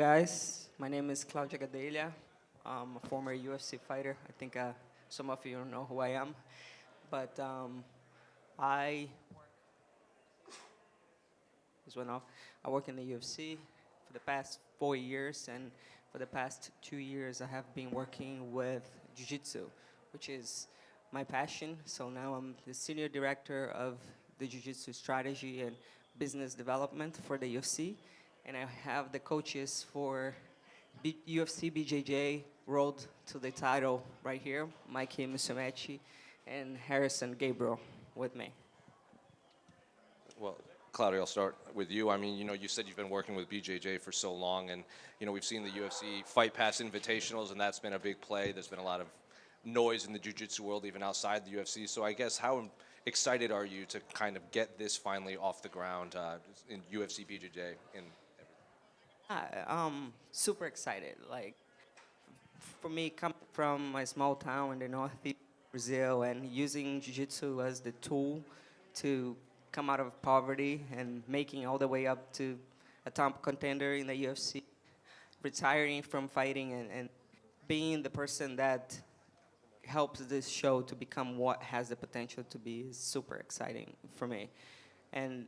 Guys, my name is Claudia Gadelha. I'm a former UFC fighter. I think some of you don't know who I am, but I this went off. I work in the UFC for the past 4 years, and for the past 2 years, I have been working with Jiu-Jitsu, which is my passion. So now I'm the senior director of the Jiu-Jitsu strategy and business development for the UFC, and I have the coaches for UFC BJJ Road to the title right here, Mikey Musumeci and Rerisson Gabriel with me. Well, Claudia, I'll start with you. I mean, you said you've been working with BJJ for so long, and, we've seen the UFC Fight Pass Invitationals, and that's been a big play. There's been a lot of noise in the jiu-jitsu world, even outside the UFC. So I guess how excited are you to kind of get this finally off the ground in UFC BJJ? Super excited. Like, for me, coming from my small town in the northeast Brazil and using jiu-jitsu as the tool to come out of poverty and making all the way up to a top contender in the UFC, retiring from fighting and being the person that helps this show to become what has the potential to be is super exciting for me. And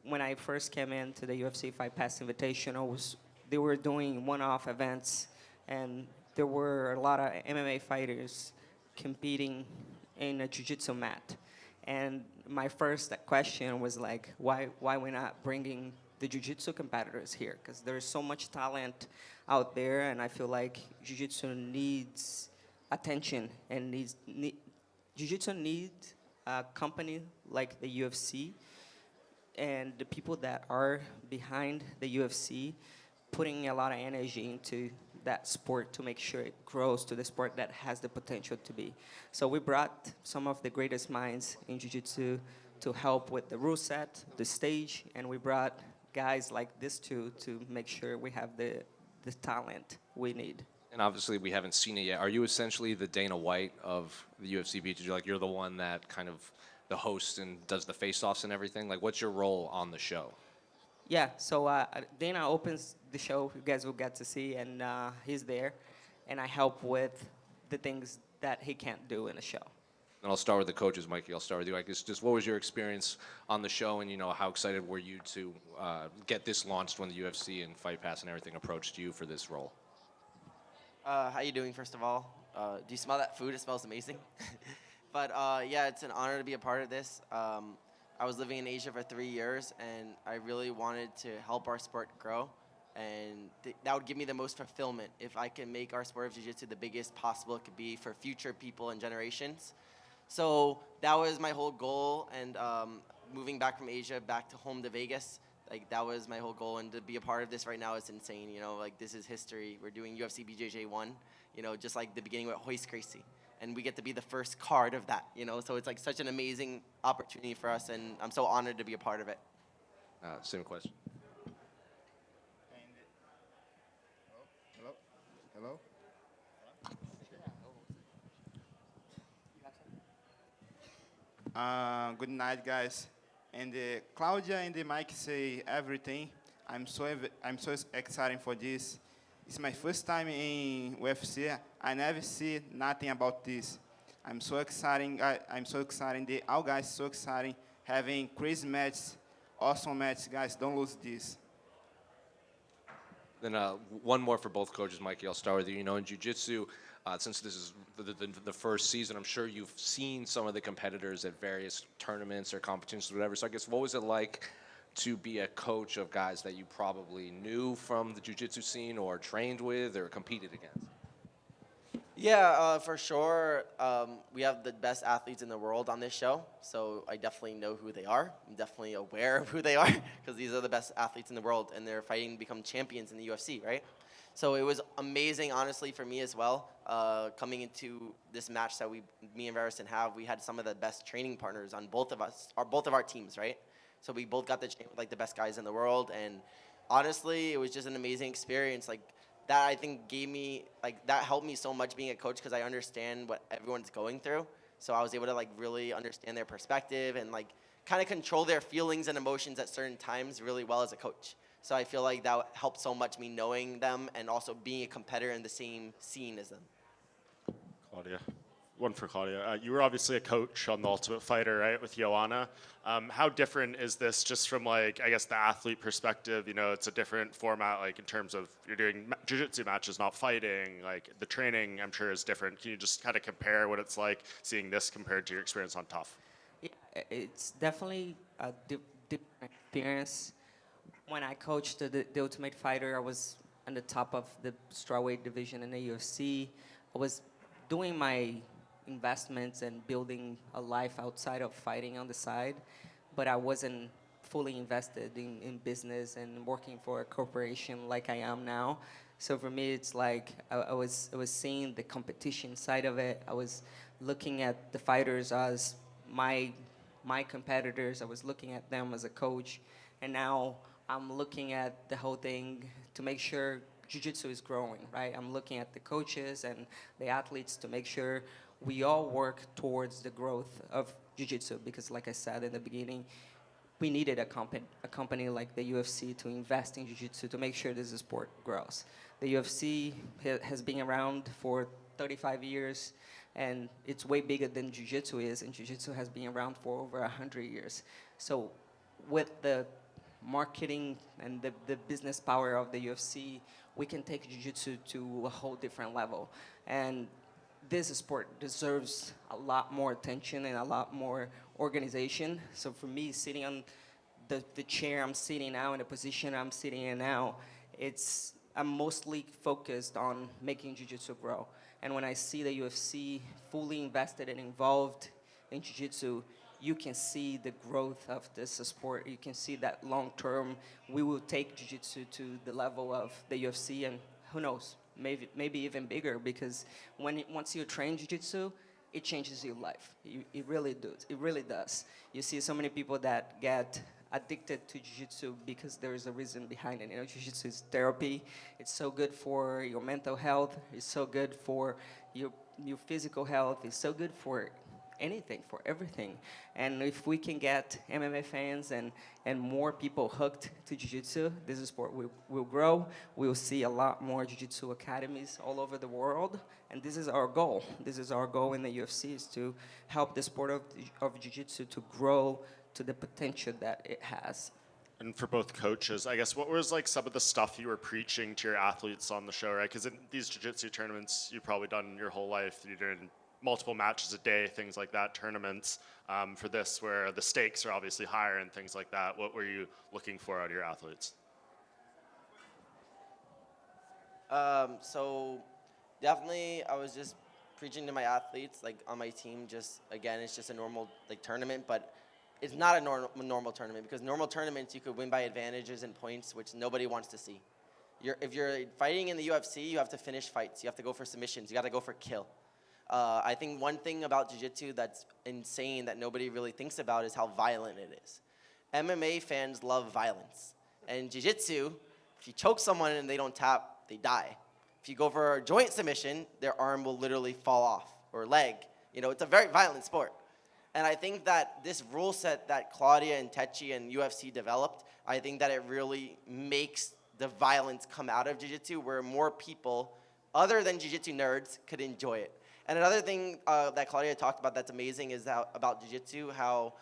when I first came into the UFC Fight Pass Invitational, they were doing one-off events, and there were a lot of MMA fighters competing in a jiu-jitsu mat. And my first question was like, why we're not bringing the jiu-jitsu competitors here? Because there's so much talent out there, and I feel like jiu-jitsu needs attention and jiu-jitsu needs a company like the UFC and the people that are behind the UFC putting a lot of energy into that sport to make sure it grows to the sport that has the potential to be. So we brought some of the greatest minds in jiu-jitsu to help with the rule set, the stage, and we brought guys like this to make sure we have the talent we need. And obviously, we haven't seen it yet. Are you essentially the Dana White of the UFC BJJ? Like, you're the one that kind of the host and does the face-offs and everything? Like, what's your role on the show? Yeah, so Dana opens the show, you guys will get to see, and he's there, and I help with the things that he can't do in the show. And I'll start with the coaches, Mikey. I'll start with you. I guess just what was your experience on the show, and how excited were you to get this launched when the UFC and Fight Pass and everything approached you for this role? How you doing, first of all? Do you smell that food? It smells amazing. But yeah, it's an honor to be a part of this. I was living in Asia for 3 years, and I really wanted to help our sport grow. And that would give me the most fulfillment if I can make our sport of jiu-jitsu the biggest possible it could be for future people and generations. So that was my whole goal. And moving back from Asia back to home to Vegas, like, that was my whole goal. And to be a part of this right now is insane. Like, this is history. We're doing UFC BJJ 1, just like the beginning with Hoist Gracie. And we get to be the first card of that, So it's like such an amazing opportunity for us, and I'm so honored to be a part of it. Same question. Hello? Good night, guys. And Claudia and Mike say everything. I'm so excited for this. It's my first time in UFC. I never see nothing about this. I'm so excited. I'm so excited. All guys so excited. Having crazy matches, awesome matches, guys. Don't lose this. Then one more for both coaches, Mikey. I'll start with you. In jiu-jitsu, since this is the first season, I'm sure you've seen some of the competitors at various tournaments or competitions or whatever. So I guess what was it like to be a coach of guys that you probably knew from the jiu-jitsu scene or trained with or competed against? Yeah, for sure. We have the best athletes in the world on this show, so I definitely know who they are. I'm definitely aware of who they are because these are the best athletes in the world, and they're fighting to become champions in the UFC, right? So it was amazing, honestly, for me as well. Coming into this match that me and Rerisson have, we had some of the best training partners on both of our teams, right? So we both got to train with like the best guys in the world, and honestly, it was just an amazing experience. Like, that I think that helped me so much being a coach because I understand what everyone's going through. So I was able to like really understand their perspective and like kind of control their feelings and emotions at certain times really well as a coach. So I feel like that helped so much me knowing them and also being a competitor in the same scene as them. Claudia. One for Claudia. You were obviously a coach on The Ultimate Fighter, right, with Joanna. How different is this just from, like, I guess the athlete perspective? You know, it's a different format, like in terms of you're doing jiu-jitsu matches, not fighting. Like the training, I'm sure, is different. Can you just kind of compare what it's like seeing this compared to your experience on Tough? Yeah, it's definitely a different experience. When I coached the Ultimate Fighter, I was on the top of the strawweight division in the UFC. I was doing my investments and building a life outside of fighting on the side, but I wasn't fully invested in business and working for a corporation like I am now. So for me, it's like I was seeing the competition side of it. I was looking at the fighters as my competitors. I was looking at them as a coach, and now I'm looking at the whole thing to make sure jiu-jitsu is growing, right? I'm looking at the coaches and the athletes to make sure we all work towards the growth of jiu-jitsu, because like I said in the beginning, we needed a company like the UFC to invest in jiu-jitsu to make sure this sport grows. The UFC has been around for 35 years, and it's way bigger than jiu-jitsu is, and jiu-jitsu has been around for over 100 years. So with the marketing and the business power of the UFC, we can take jiu-jitsu to a whole different level. And this sport deserves a lot more attention and a lot more organization. So for me, sitting on the chair I'm sitting now, in the position I'm sitting in now, I'm mostly focused on making jiu-jitsu grow. And when I see the UFC fully invested and involved in jiu-jitsu, you can see the growth of this sport. You can see that long-term, we will take jiu-jitsu to the level of the UFC, and who knows, maybe even bigger, because once you train jiu-jitsu, it changes your life. It really does. It really does. You see so many people that get addicted to jiu-jitsu because there is a reason behind it. You know, jiu-jitsu is therapy. It's so good for your mental health. It's so good for your physical health. It's so good for anything, for everything. And if we can get MMA fans and more people hooked to jiu-jitsu, this sport will grow. We'll see a lot more jiu-jitsu academies all over the world, and this is our goal. This is our goal in the UFC, is to help the sport of jiu-jitsu to grow to the potential that it has. And for both coaches, I guess, what was like some of the stuff you were preaching to your athletes on the show, right? Because in these jiu-jitsu tournaments, you've probably done your whole life. You're doing multiple matches a day, things like that, tournaments. For this, where the stakes are obviously higher and things like that, what were you looking for out of your athletes? So definitely I was just preaching to my athletes, like on my team, just, again, it's just a normal like tournament, but it's not a normal tournament, because normal tournaments you could win by advantages and points, which nobody wants to see. If you're fighting in the UFC, you have to finish fights. You have to go for submissions. You got to go for kill. I think one thing about jiu-jitsu that's insane that nobody really thinks about is how violent it is. MMA fans love violence. And jiu-jitsu, if you choke someone and they don't tap, they die. If you go for a joint submission, their arm will literally fall off, or leg. You know, it's a very violent sport. And I think that this rule set that Claudia and Techi and UFC developed, I think that it really makes the violence come out of jiu-jitsu, where more people, other than jiu-jitsu nerds, could enjoy it. And another thing that Claudia talked about that's amazing is about jiu-jitsu, how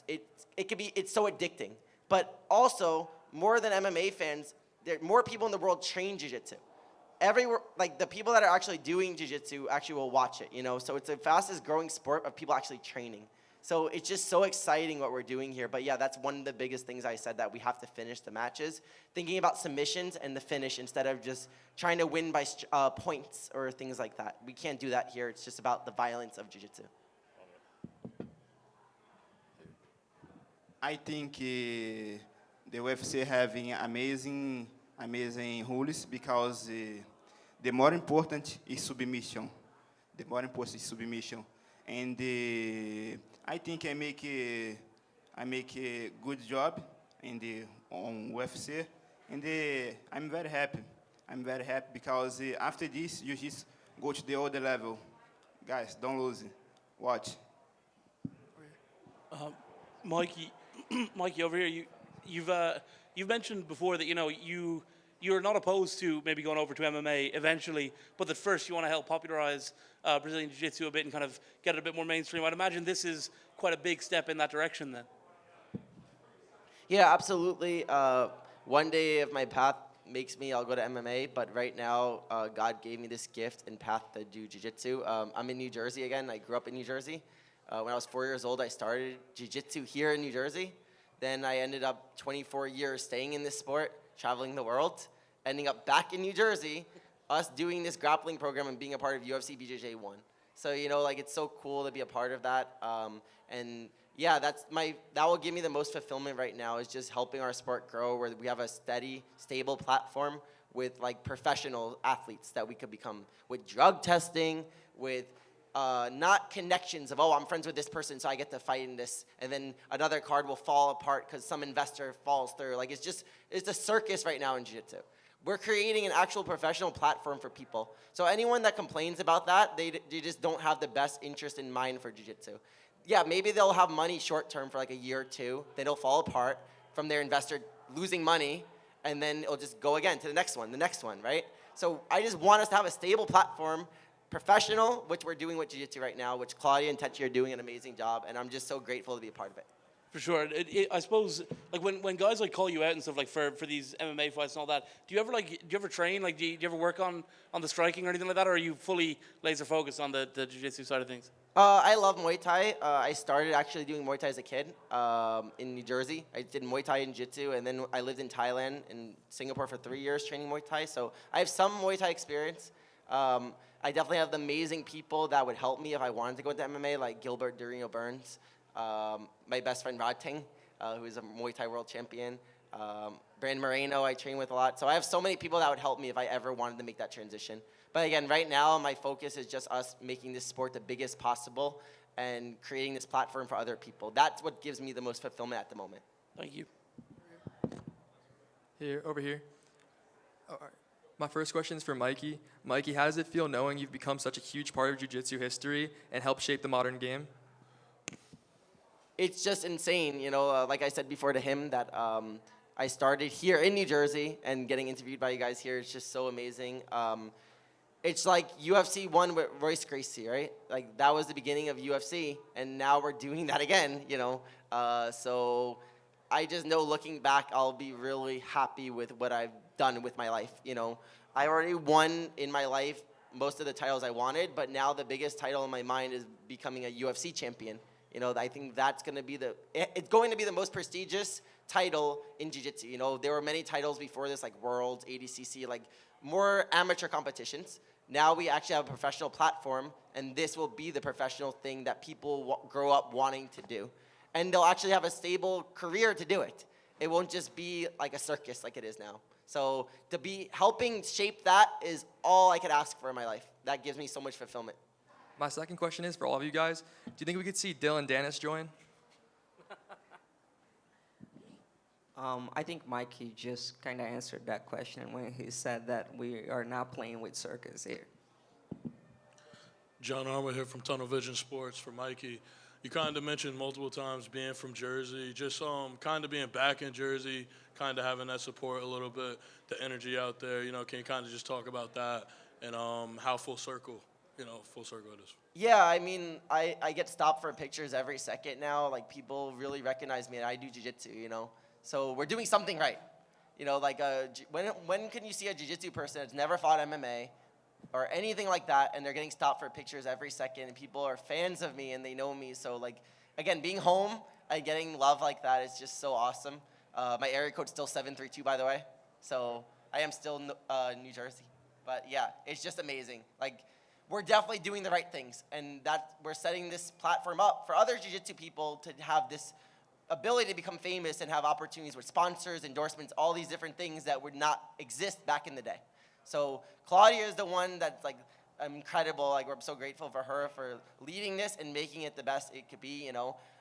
it's so addicting. But also, more than MMA fans, more people in the world train jiu-jitsu. Like the people that are actually doing jiu-jitsu actually will watch it, you know? So it's the fastest growing sport of people actually training. So it's just so exciting what we're doing here. But yeah, that's one of the biggest things I said, that we have to finish the matches. Thinking about submissions and the finish instead of just trying to win by points or things like that. We can't do that here. It's just about the violence of jiu-jitsu. I think the UFC having amazing rules, because the more important is submission. The more important is submission. And I think I make a good job on UFC, and I'm very happy. I'm very happy because after this, you just go to the other level. Guys, don't lose it. Watch. Mikey, over here, you've mentioned before that, you're not opposed to maybe going over to MMA eventually, but that first you want to help popularize Brazilian Jiu-Jitsu a bit and kind of get it a bit more mainstream. I'd imagine this is quite a big step in that direction then. Yeah, absolutely. One day if my path makes me, I'll go to MMA, but right now God gave me this gift and path to do jiu-jitsu. I'm in New Jersey again. I grew up in New Jersey. When I was 4 years old, I started jiu-jitsu here in New Jersey. Then I ended up 24 years staying in this sport, traveling the world, ending up back in New Jersey, us doing this grappling program and being a part of UFC BJJ 1. So, it's so cool to be a part of that. And yeah, that will give me the most fulfillment right now, is just helping our sport grow, where we have a steady, stable platform with professional athletes that we could become, with drug testing, with not connections of, I'm friends with this person, so I get to fight in this, and then another card will fall apart because some investor falls through. It's a circus right now in jiu-jitsu. We're creating an actual professional platform for people. So anyone that complains about that, they just don't have the best interest in mind for jiu-jitsu. Yeah, maybe they'll have money short term for a year or two, then it'll fall apart from their investor losing money, and then it'll just go again to the next one, right? So I just want us to have a stable platform, professional, which we're doing with jiu-jitsu right now, which Claudia and Techi are doing an amazing job, and I'm just so grateful to be a part of it. For sure. I suppose when guys call you out and stuff for these MMA fights and all that, do you ever train? Do you ever work on the striking or anything like that, or are you fully laser focused on the jiu-jitsu side of things? I love Muay Thai. I started actually doing Muay Thai as a kid in New Jersey. I did Muay Thai and Jiu-Jitsu, and then I lived in Thailand and Singapore for 3 years training Muay Thai. So I have some Muay Thai experience. I definitely have the amazing people that would help me if I wanted to go into MMA, like Gilbert Durino Burns, my best friend Rod Ting, who is a Muay Thai world champion, Brandon Moreno I train with a lot. So I have so many people that would help me if I ever wanted to make that transition. But again, right now, my focus is just us making this sport the biggest possible and creating this platform for other people. That's what gives me the most fulfillment at the moment. Thank you. Over here. All right. My first question is for Mikey. Mikey, how does it feel knowing you've become such a huge part of jiu-jitsu history and helped shape the modern game? It's just insane, like I said before to him, that I started here in New Jersey, and getting interviewed by you guys here is just so amazing. It's like UFC 1 with Royce Gracie, right? That was the beginning of UFC, and now we're doing that again, So I just know, looking back, I'll be really happy with what I've done with my life, I already won in my life most of the titles I wanted, but now the biggest title in my mind is becoming a UFC champion. I think it's going to be the most prestigious title in jiu-jitsu. There were many titles before this, like Worlds, ADCC, more amateur competitions. Now we actually have a professional platform, and this will be the professional thing that people grow up wanting to do. And they'll actually have a stable career to do it. It won't just be like a circus like it is now. So to be helping shape that is all I could ask for in my life. That gives me so much fulfillment. My second question is for all of you guys. Do you think we could see Dylan Dennis join? I think Mikey just kind of answered that question when he said that we are not playing with circus here. John Armour here from Tunnel Vision Sports for Mikey. You kind of mentioned multiple times being from Jersey, just kind of being back in Jersey, kind of having that support a little bit, the energy out there. Can you kind of just talk about that and how full circle it is? Yeah, I get stopped for pictures every second now. People really recognize me, and I do jiu-jitsu, So we're doing something right. When can you see a jiu-jitsu person that's never fought MMA or anything like that, and they're getting stopped for pictures every second, and people are fans of me, and they know me. So, again, being home and getting love like that is just so awesome. My area code's still 732, by the way. So I am still New Jersey. But, yeah, it's just amazing. We're definitely doing the right things, and we're setting this platform up for other jiu-jitsu people to have this ability to become famous and have opportunities with sponsors, endorsements, all these different things that would not exist back in the day. So Claudia is the one that's incredible. We're so grateful for her for leading this and making it the best it could be,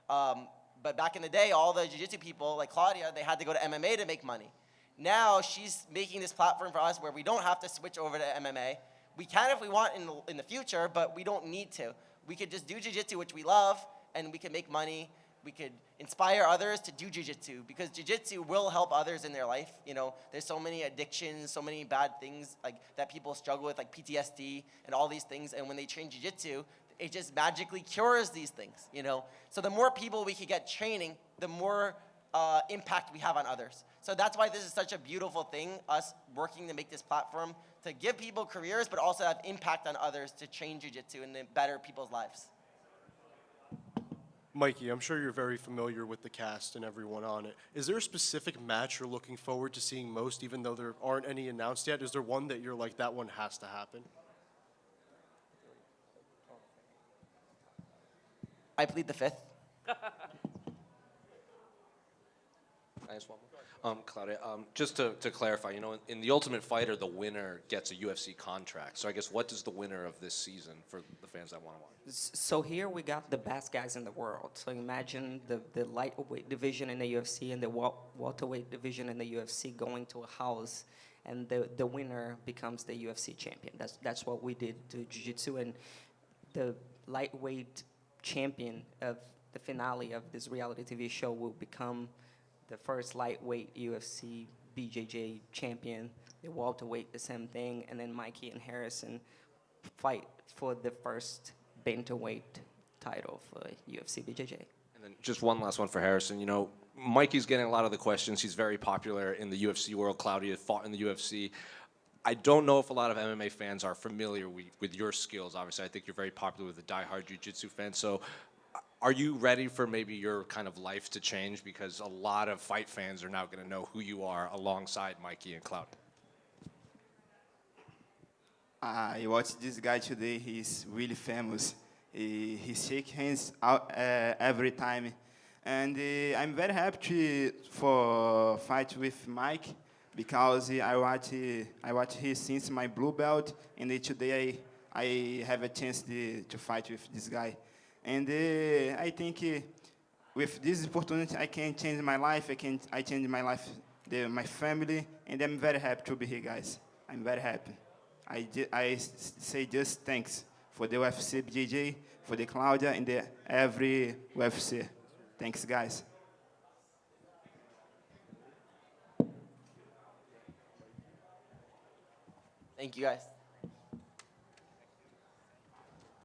But back in the day, all the jiu-jitsu people like Claudia, they had to go to MMA to make money. Now she's making this platform for us where we don't have to switch over to MMA. We can if we want in the future, but we don't need to. We could just do jiu-jitsu, which we love, and we can make money we could inspire others to do jiu-jitsu, because jiu-jitsu will help others in their life. You know, there's so many addictions, so many bad things like that people struggle with, like PTSD and all these things. And when they train jiu-jitsu, it just magically cures these things, you know. So the more people we could get training, the more impact we have on others. So that's why this is such a beautiful thing, us working to make this platform to give people careers, but also have impact on others to train jiu-jitsu and to better people's lives. Mikey, I'm sure you're very familiar with the cast and everyone on it. Is there a specific match you're looking forward to seeing most, even though there aren't any announced yet? Is there one that you're like, that one has to happen? I plead the fifth. I ask one more? Claudia, just to clarify, you know, in The Ultimate Fighter, the winner gets a UFC contract. So I guess what does the winner of this season, for the fans that want to watch? So here we got the best guys in the world. So imagine the lightweight division in the UFC and the welterweight division in the UFC going to a house, and the winner becomes the UFC champion. That's what we did to Jiu-Jitsu, and the lightweight champion of the finale of this reality TV show will become the first lightweight UFC BJJ champion. The welterweight, the same thing, and then Mikey and Rerisson fight for the first bantamweight title for UFC BJJ. And then just one last one for Rerisson. You know, Mikey's getting a lot of the questions. He's very popular in the UFC world. Claudia fought in the UFC. I don't know if a lot of MMA fans are familiar with your skills. Obviously, I think you're very popular with the diehard jiu-jitsu fans. So are you ready for maybe your kind of life to change? Because a lot of fight fans are now going to know who you are alongside Mikey and Claudia. I watched this guy today. He's really famous. He shakes hands out, every time. And I'm very happy for fight with Mike, because I watch him since my blue belt, and today I have a chance to fight with this guy. And I think with this opportunity, I can change my life. I change my life, my family, and I'm very happy to be here, guys. I'm very happy. I say just thanks for the UFC BJJ, for the Claudia, and every UFC. Thanks, guys. Thank you, guys.